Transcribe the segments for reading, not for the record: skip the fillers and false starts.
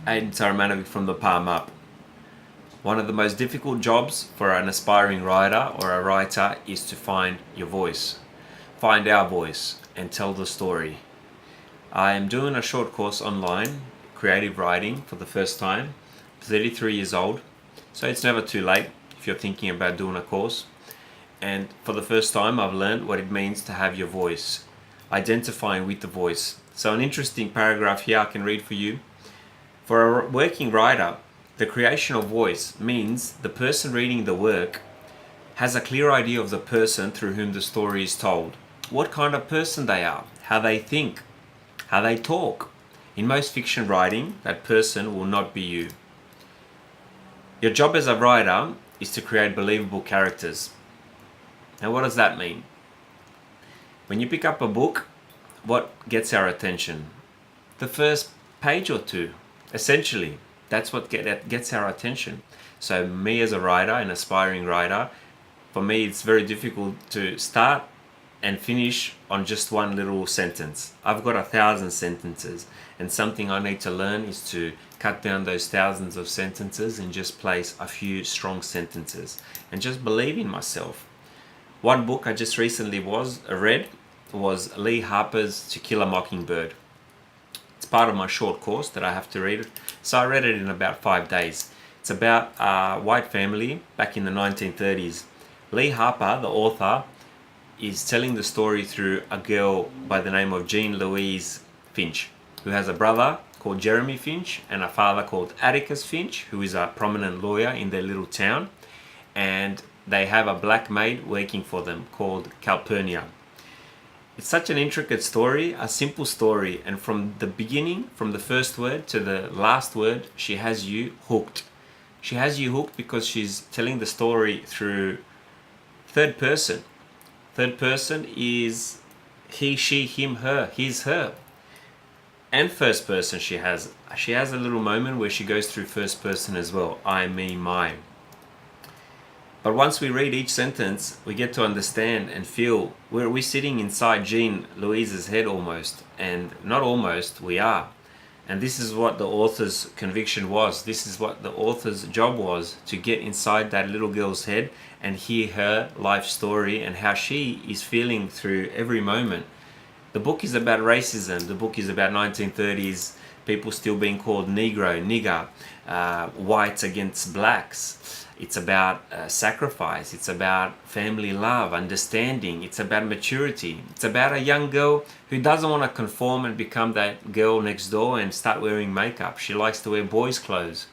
Aiden Saramanovic from Thepalmup. One of the most difficult jobs for an aspiring writer or a writer is to find your voice. Find our voice and tell the story. I am doing a short course online, creative writing, for the first time. I'm 33 years old, so it's never too late if you're thinking about doing a course. And for the first time I've learned what it means to have your voice, identifying with the voice. So an interesting paragraph here I can read for you. For a working writer, the creation of voice means the person reading the work has a clear idea of the person through whom the story is told. What kind of person they are, how they think, how they talk. In most fiction writing, that person will not be you. Your job as a writer is to create believable characters. Now, what does that mean? When you pick up a book, what gets our attention? The first page or two. Essentially, that's what gets our attention. So me as a writer, an aspiring writer, for me it's very difficult to start and finish on just one little sentence. I've got 1,000 sentences, and something I need to learn is to cut down those thousands of sentences and just place a few strong sentences and just believe in myself. One book I just recently read was Lee Harper's To Kill a Mockingbird. It's part of my short course that I have to read it. So I read it in about 5 days. It's about a white family back in the 1930s. Lee Harper, the author, is telling the story through a girl by the name of Jean Louise Finch, who has a brother called Jeremy Finch and a father called Atticus Finch, who is a prominent lawyer in their little town. And they have a black maid working for them called Calpurnia. It's such an intricate story, a simple story, and from the beginning, from the first word to the last word, she has you hooked. She has you hooked because she's telling the story through third person. Third person is he, she, him, her, his, her. And first person she has a little moment where she goes through first person as well. I, me, my. But once we read each sentence, we get to understand and feel we're sitting inside Jean Louise's head almost. And not almost, we are. And this is what the author's conviction was. This is what the author's job was, to get inside that little girl's head and hear her life story and how she is feeling through every moment. The book is about racism. The book is about 1930s people still being called Negro, nigger, whites against blacks. It's about sacrifice. It's about family love, understanding. It's about maturity. It's about a young girl who doesn't want to conform and become that girl next door and start wearing makeup. She likes to wear boys' clothes.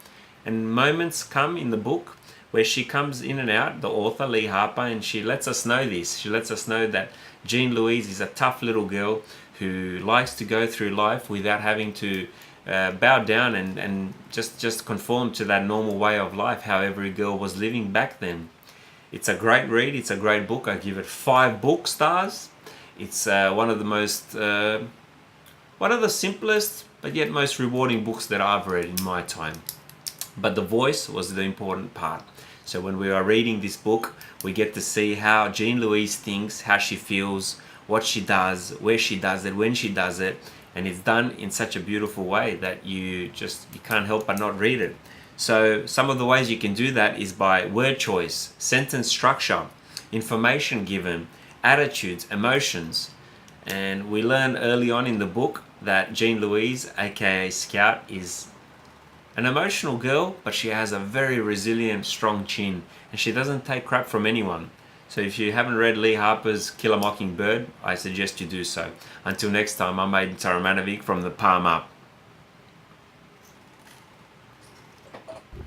And moments come in the book where she comes in and out, the author, Lee Harper, and she lets us know this. She lets us know that Jean Louise is a tough little girl who likes to go through life without having to bow down and just conform to that normal way of life, how every girl was living back then. It's a great read. It's a great book. I give it 5 book stars. It's one of the simplest but yet most rewarding books that I've read in my time. But the voice was the important part. So when we are reading this book, we get to see how Jean Louise thinks, how she feels, what she does, where she does it, when she does it. And it's done in such a beautiful way that you can't help but not read it. So some of the ways you can do that is by word choice, sentence structure, information given, attitudes, emotions. And we learn early on in the book that Jean Louise, aka Scout, is an emotional girl, but she has a very resilient, strong chin, and she doesn't take crap from anyone. So if you haven't read Lee Harper's Kill a Mockingbird, I suggest you do so. Until next time, I'm Aiden Saramanovic from Thepalmup.